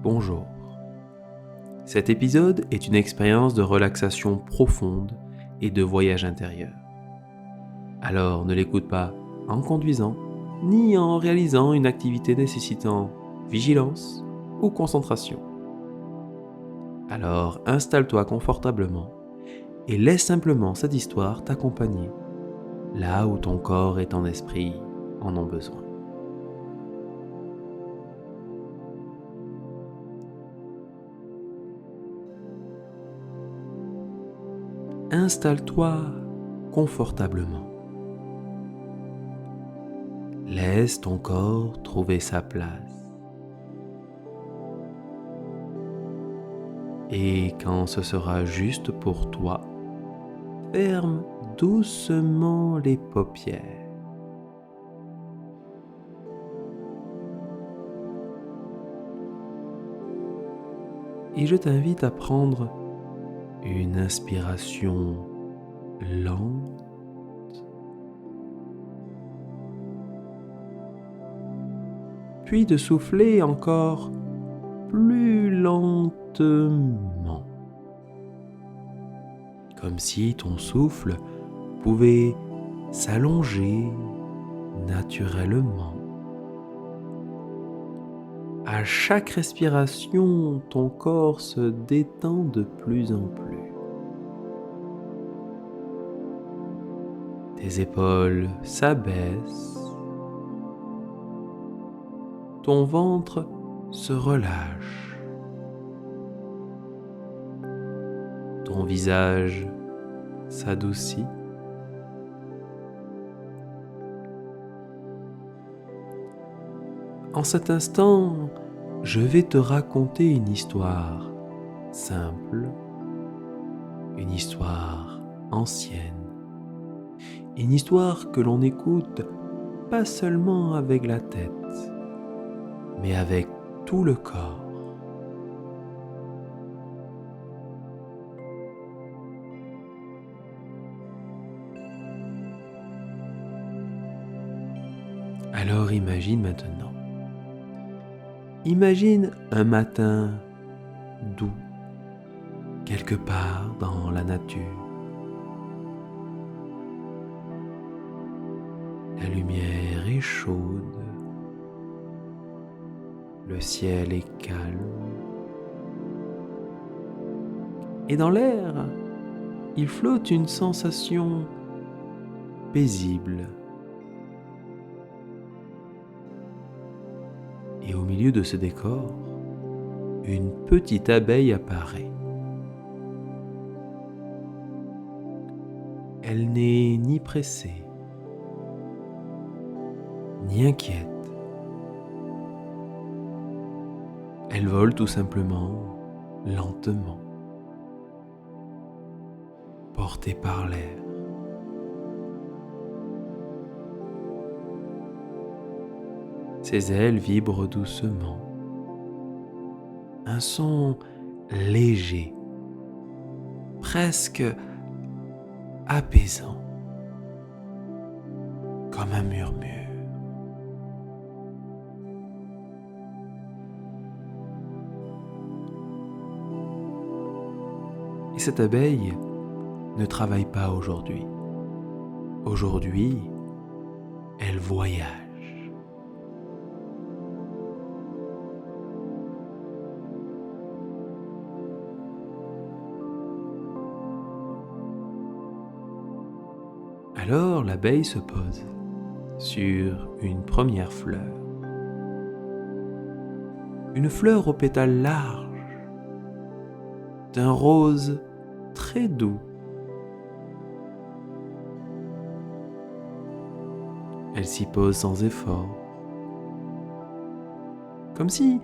Bonjour. Cet épisode est une expérience de relaxation profonde et de voyage intérieur. Alors ne l'écoute pas en conduisant, ni en réalisant une activité nécessitant vigilance ou concentration. Alors installe-toi confortablement et laisse simplement cette histoire t'accompagner là où ton corps et ton esprit en ont besoin. Installe-toi confortablement. Laisse ton corps trouver sa place. Et quand ce sera juste pour toi, ferme doucement les paupières. Et je t'invite à prendre une inspiration lente puis de souffler encore plus lentement, comme si ton souffle pouvait s'allonger naturellement. À chaque respiration, ton corps se détend de plus en plus. Tes épaules s'abaissent, ton ventre se relâche, ton visage s'adoucit. En cet instant, je vais te raconter une histoire simple, une histoire ancienne, une histoire que l'on écoute pas seulement avec la tête, mais avec tout le corps. Alors imagine maintenant. Imagine un matin doux, quelque part dans la nature. La lumière est chaude, le ciel est calme, et dans l'air, il flotte une sensation paisible. Et au milieu de ce décor, une petite abeille apparaît. Elle n'est ni pressée, ni inquiète. Elle vole tout simplement, lentement, portée par l'air. Ses ailes vibrent doucement. Un son léger, presque apaisant, comme un murmure. Et cette abeille ne travaille pas aujourd'hui. Aujourd'hui, elle voyage. Alors l'abeille se pose sur une première fleur. Une fleur aux pétales larges, d'un rose très doux. Elle s'y pose sans effort. Comme si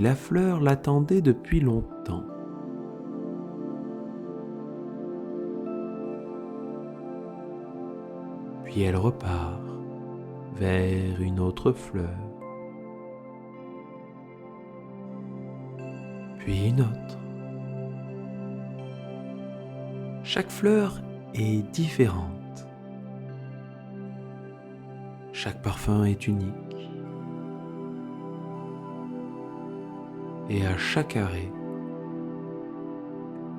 la fleur l'attendait depuis longtemps. Puis elle repart vers une autre fleur, puis une autre. Chaque fleur est différente. Chaque parfum est unique. Et à chaque arrêt,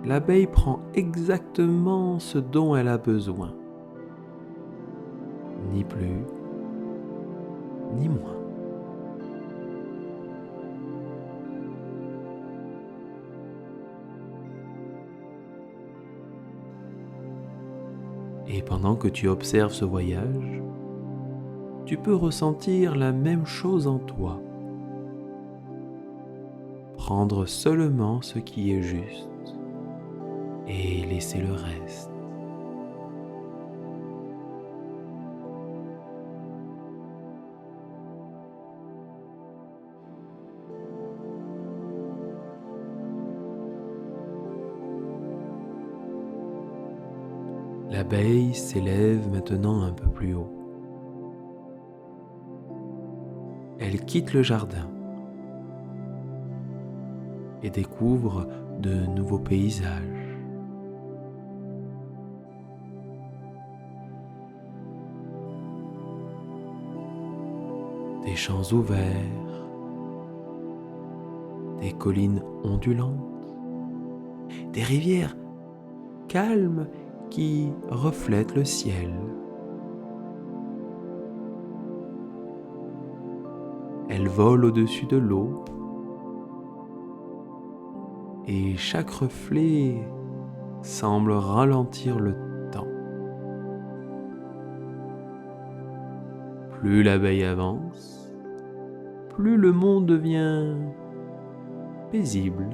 l'abeille prend exactement ce dont elle a besoin, ni plus, ni moins. Et pendant que tu observes ce voyage, tu peux ressentir la même chose en toi. Prendre seulement ce qui est juste et laisser le reste. L'abeille s'élève maintenant un peu plus haut. Elle quitte le jardin et découvre de nouveaux paysages. Des champs ouverts, des collines ondulantes, des rivières calmes qui reflètent le ciel. Elle vole au-dessus de l'eau et chaque reflet semble ralentir le temps. Plus l'abeille avance, plus le monde devient paisible,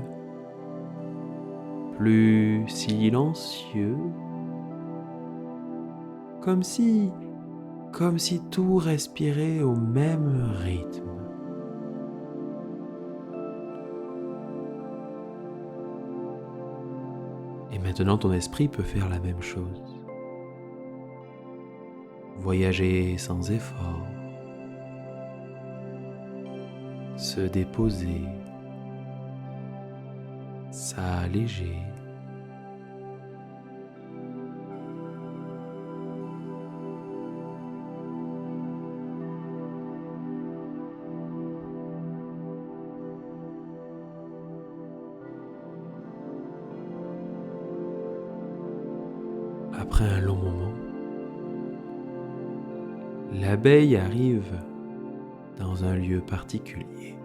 plus silencieux, comme si tout respirait au même rythme. Et maintenant ton esprit peut faire la même chose. Voyager sans effort, se déposer, s'alléger. Après un long moment, l'abeille arrive dans un lieu particulier.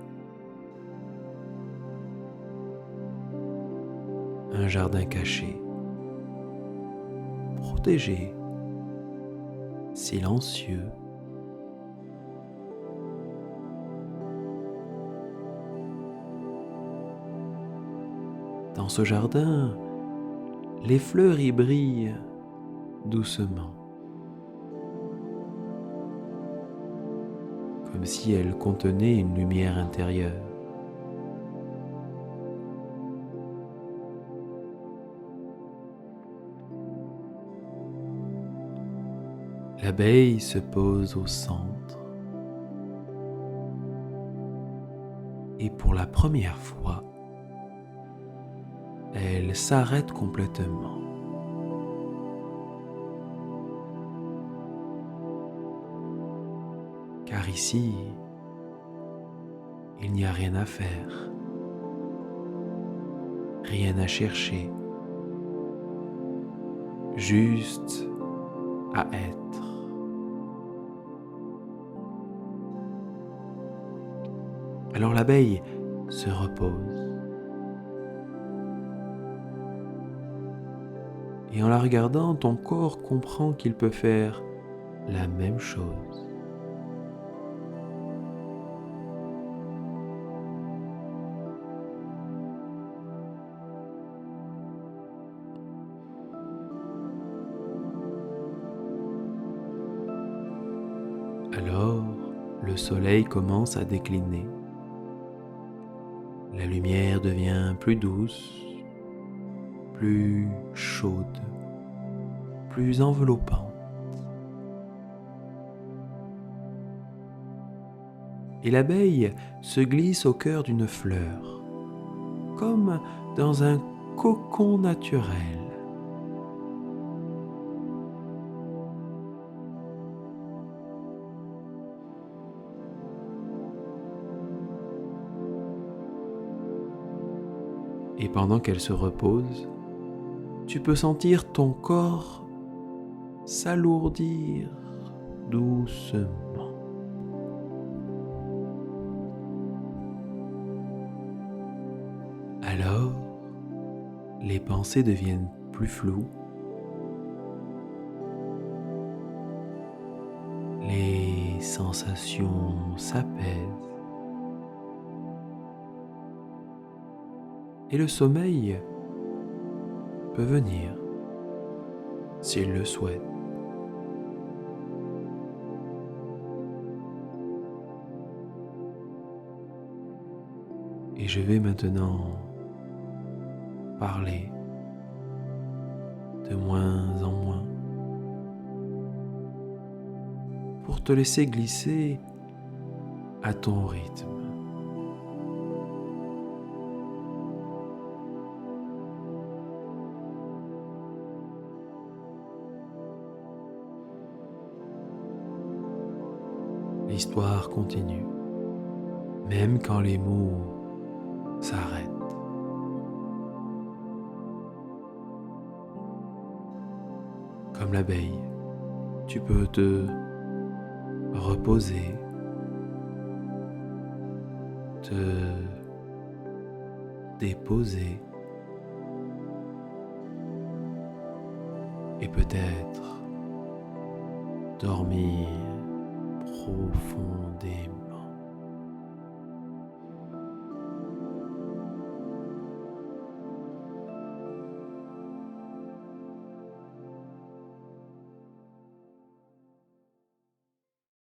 Un jardin caché, protégé, silencieux. Dans ce jardin, les fleurs y brillent doucement, comme si elles contenaient une lumière intérieure. L'abeille se pose au centre et pour la première fois, elle s'arrête complètement. Car ici, il n'y a rien à faire, rien à chercher, juste à être. Alors l'abeille se repose. Et en la regardant, ton corps comprend qu'il peut faire la même chose. Alors, le soleil commence à décliner. La lumière devient plus douce, plus chaude, plus enveloppante. Et l'abeille se glisse au cœur d'une fleur, comme dans un cocon naturel. Et pendant qu'elle se repose, tu peux sentir ton corps s'alourdir doucement. Alors, les pensées deviennent plus floues, les sensations s'apaisent et le sommeil peut venir s'il le souhaite. Et je vais maintenant parler de moins en moins pour te laisser glisser à ton rythme. L'histoire continue, même quand les mots s'arrêtent. Comme l'abeille, tu peux te reposer, te déposer et peut-être dormir profondément.